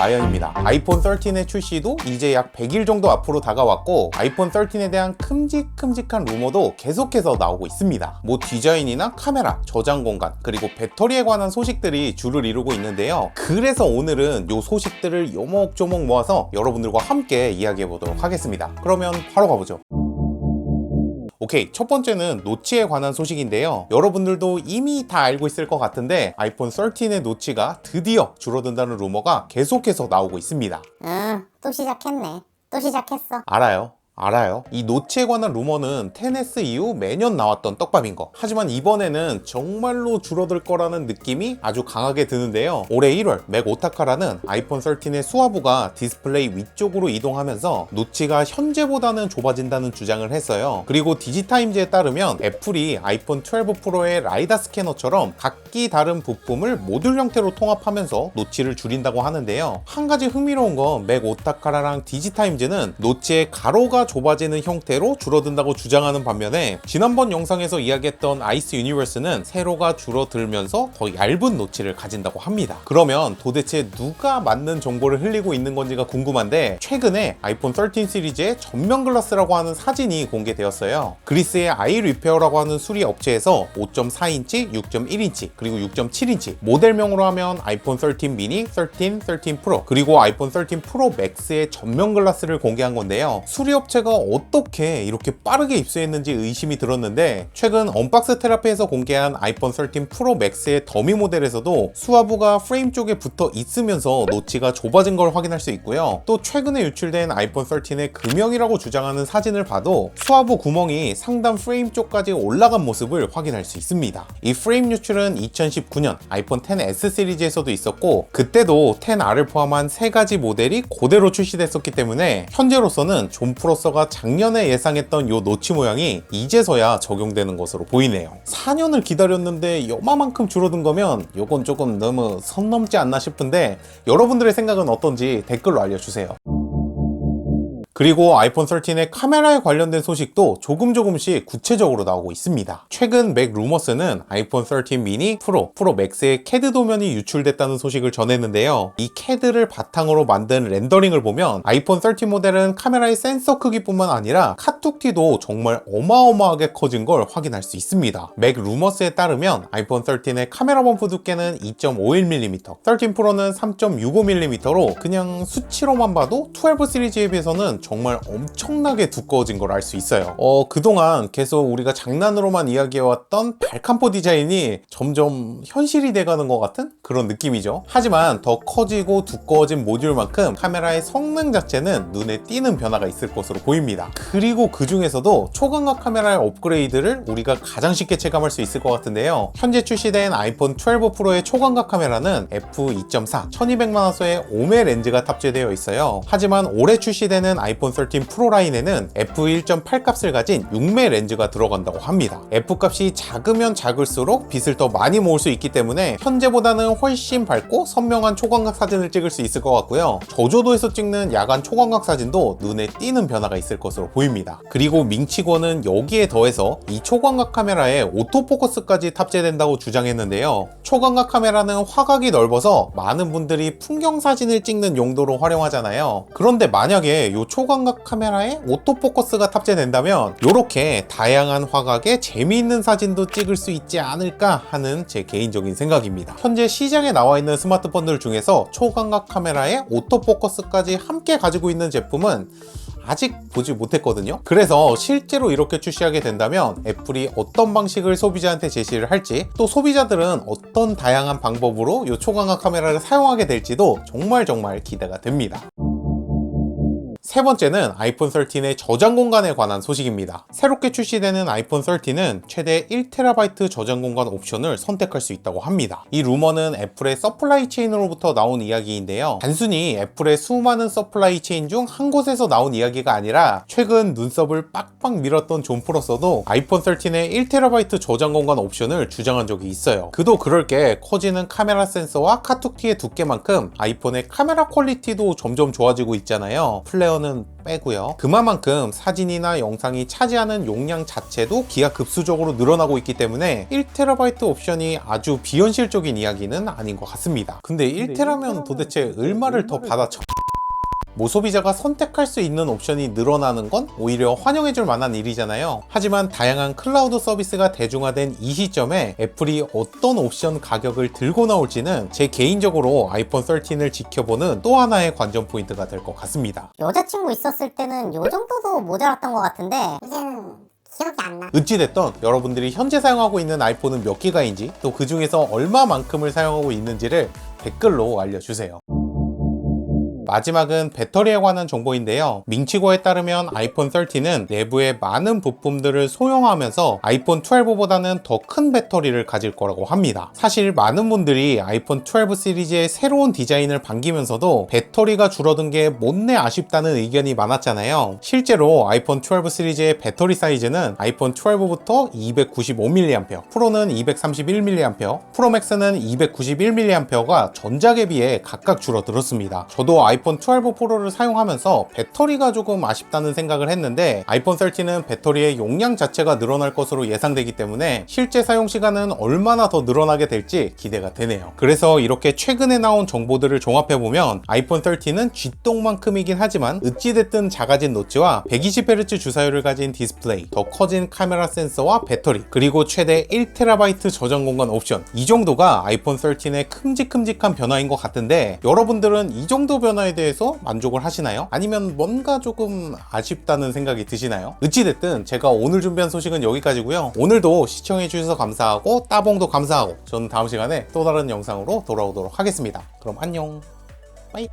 라이언입니다. 아이폰 13의 출시도 이제 약 100일 정도 앞으로 다가왔고 아이폰 13에 대한 큼직큼직한 루머도 계속해서 나오고 있습니다. 뭐 디자인이나 카메라, 저장 공간, 그리고 배터리에 관한 소식들이 주를 이루고 있는데요. 그래서 오늘은 이 소식들을 요목조목 모아서 여러분들과 함께 이야기해 보도록 하겠습니다. 그러면 바로 가보죠. 오케이, 첫 번째는 노치에 관한 소식인데요. 여러분들도 이미 다 알고 있을 것 같은데 아이폰 13의 노치가 드디어 줄어든다는 루머가 계속해서 나오고 있습니다. 또 시작했네. 또 시작했어. 알아요. 이 노치에 관한 루머는 10S 이후 매년 나왔던 떡밥인 거. 하지만 이번에는 정말로 줄어들 거라는 느낌이 아주 강하게 드는데요. 올해 1월 맥 오타카라는 아이폰 13의 수화부가 디스플레이 위쪽으로 이동하면서 노치가 현재보다는 좁아진다는 주장을 했어요. 그리고 디지타임즈에 따르면 애플이 아이폰 12 프로의 라이다 스캐너처럼 각기 다른 부품을 모듈 형태로 통합하면서 노치를 줄인다고 하는데요. 한 가지 흥미로운 건 맥 오타카라랑 디지타임즈는 노치의 가로가 좁아지는 형태로 줄어든다고 주장하는 반면에 지난번 영상에서 이야기했던 아이스 유니버스는 세로가 줄어들면서 더 얇은 노치를 가진다고 합니다. 그러면 도대체 누가 맞는 정보를 흘리고 있는 건지가 궁금한데 최근에 아이폰 13 시리즈의 전면 글라스라고 하는 사진이 공개되었어요. 그리스의 아이리페어라고 하는 수리 업체에서 5.4인치, 6.1인치, 그리고 6.7인치 모델명으로 하면 아이폰 13 미니, 13, 13 프로, 그리고 아이폰 13 프로 맥스의 전면 글라스를 공개한 건데요. 수리 업체가 어떻게 이렇게 빠르게 입수했는지 의심이 들었는데 최근 언박스 테라피에서 공개한 아이폰 13 프로 맥스의 더미 모델에서도 수화부가 프레임 쪽에 붙어 있으면서 노치가 좁아진 걸 확인할 수 있고요. 또 최근에 유출된 아이폰 13의 금형이라고 주장하는 사진을 봐도 수화부 구멍이 상단 프레임 쪽까지 올라간 모습을 확인할 수 있습니다. 이 프레임 유출은 2019년 아이폰 XS 시리즈에서도 있었고 그때도 10R을 포함한 3가지 모델이 그대로 출시됐었기 때문에 현재로서는 존 프로서가 작년에 예상했던 요 노치 모양이 이제서야 적용되는 것으로 보이네요. 4년을 기다렸는데 요만큼 줄어든 거면 요건 조금 너무 선 넘지 않나 싶은데 여러분들의 생각은 어떤지 댓글로 알려주세요. 그리고 아이폰 13의 카메라에 관련된 소식도 조금씩 구체적으로 나오고 있습니다. 최근 맥 루머스는 아이폰 13 미니, 프로 맥스의 CAD 도면이 유출됐다는 소식을 전했는데요. 이 CAD를 바탕으로 만든 렌더링을 보면 아이폰 13 모델은 카메라의 센서 크기뿐만 아니라 카툭티도 정말 어마어마하게 커진 걸 확인할 수 있습니다. 맥 루머스에 따르면 아이폰 13의 카메라 범프 두께는 2.51mm, 13 프로는 3.65mm로 그냥 수치로만 봐도 12 시리즈에 비해서는 정말 엄청나게 두꺼워진 걸 알 수 있어요. 그동안 계속 우리가 장난으로만 이야기해왔던 발칸포 디자인이 점점 현실이 돼가는 것 같은 그런 느낌이죠. 하지만 더 커지고 두꺼워진 모듈만큼 카메라의 성능 자체는 눈에 띄는 변화가 있을 것으로 보입니다. 그리고 그 중에서도 초광각 카메라의 업그레이드를 우리가 가장 쉽게 체감할 수 있을 것 같은데요. 현재 출시된 아이폰 12 프로의 초광각 카메라는 f2.4 1200만화소의 5매 렌즈가 탑재되어 있어요. 하지만 올해 출시되는 아이폰 13 프로 라인에는 f1.8 값을 가진 6매 렌즈가 들어간다고 합니다. f값이 작으면 작을수록 빛을 더 많이 모을 수 있기 때문에 현재보다는 훨씬 밝고 선명한 초광각 사진을 찍을 수 있을 것 같고요. 저조도에서 찍는 야간 초광각 사진도 눈에 띄는 변화가 있을 것으로 보입니다. 그리고 밍치고는 여기에 더해서 이 초광각 카메라에 오토포커스까지 탑재된다고 주장했는데요. 초광각 카메라는 화각이 넓어서 많은 분들이 풍경 사진을 찍는 용도로 활용하잖아요. 그런데 만약에 이 초광각 카메라에 오토포커스가 탑재된다면 이렇게 다양한 화각에 재미있는 사진도 찍을 수 있지 않을까 하는 제 개인적인 생각입니다. 현재 시장에 나와 있는 스마트폰들 중에서 초광각 카메라에 오토포커스까지 함께 가지고 있는 제품은 아직 보지 못했거든요. 그래서 실제로 이렇게 출시하게 된다면 애플이 어떤 방식을 소비자한테 제시를 할지, 또 소비자들은 어떤 다양한 방법으로 이 초광각 카메라를 사용하게 될지도 정말 기대가 됩니다. 세 번째는 아이폰 13의 저장 공간에 관한 소식입니다. 새롭게 출시되는 아이폰 13은 최대 1TB 저장 공간 옵션을 선택할 수 있다고 합니다. 이 루머는 애플의 서플라이 체인으로부터 나온 이야기인데요. 단순히 애플의 수많은 서플라이 체인 중 한 곳에서 나온 이야기가 아니라 최근 눈썹을 빡빡 밀었던 존 프로서도 아이폰 13의 1TB 저장 공간 옵션을 주장한 적이 있어요. 그도 그럴 게 커지는 카메라 센서와 카툭티의 두께만큼 아이폰의 카메라 퀄리티도 점점 좋아지고 있잖아요. 플레어는 옵션은 빼고요. 그만큼 사진이나 영상이 차지하는 용량 자체도 기하급수적으로 늘어나고 있기 때문에 1TB 옵션이 아주 비현실적인 이야기는 아닌 것 같습니다. 근데 1TB면 도대체 얼마를 더 받아쳐? 소비자가 선택할 수 있는 옵션이 늘어나는 건 오히려 환영해줄 만한 일이잖아요. 하지만 다양한 클라우드 서비스가 대중화된 이 시점에 애플이 어떤 옵션 가격을 들고 나올지는 제 개인적으로 아이폰 13을 지켜보는 또 하나의 관전 포인트가 될 것 같습니다. 여자친구 있었을 때는 요 정도도 모자랐던 것 같은데 이제는 기억이 안 나. 어찌됐든 여러분들이 현재 사용하고 있는 아이폰은 몇 기가인지 또 그 중에서 얼마만큼을 사용하고 있는지를 댓글로 알려주세요. 마지막은 배터리에 관한 정보인데요. 밍치고에 따르면 아이폰 13은 내부의 많은 부품들을 소형화하면서 아이폰 12보다는 더 큰 배터리를 가질 거라고 합니다. 사실 많은 분들이 아이폰 12 시리즈의 새로운 디자인을 반기면서도 배터리가 줄어든 게 못내 아쉽다는 의견이 많았잖아요. 실제로 아이폰 12 시리즈의 배터리 사이즈는 아이폰 12부터 295mAh, 프로는 231mAh, 프로맥스는 291mAh가 전작에 비해 각각 줄어들었습니다. 저도 아이폰 12 프로를 사용하면서 배터리가 조금 아쉽다는 생각을 했는데 아이폰 13은 배터리의 용량 자체가 늘어날 것으로 예상되기 때문에 실제 사용 시간은 얼마나 더 늘어나게 될지 기대가 되네요. 그래서 이렇게 최근에 나온 정보들을 종합해보면 아이폰 13은 쥐똥만큼이긴 하지만 어찌됐든 작아진 노치와 120Hz 주사율을 가진 디스플레이, 더 커진 카메라 센서와 배터리, 그리고 최대 1TB 저장 공간 옵션, 이 정도가 아이폰 13의 큼직큼직한 변화인 것 같은데 여러분들은 이 정도 변화에 대해서 만족을 하시나요? 아니면 뭔가 조금 아쉽다는 생각이 드시나요? 어찌됐든 제가 오늘 준비한 소식은 여기까지고요. 오늘도 시청해주셔서 감사하고 따봉도 감사하고 저는 다음 시간에 또 다른 영상으로 돌아오도록 하겠습니다. 그럼 안녕. 빠이.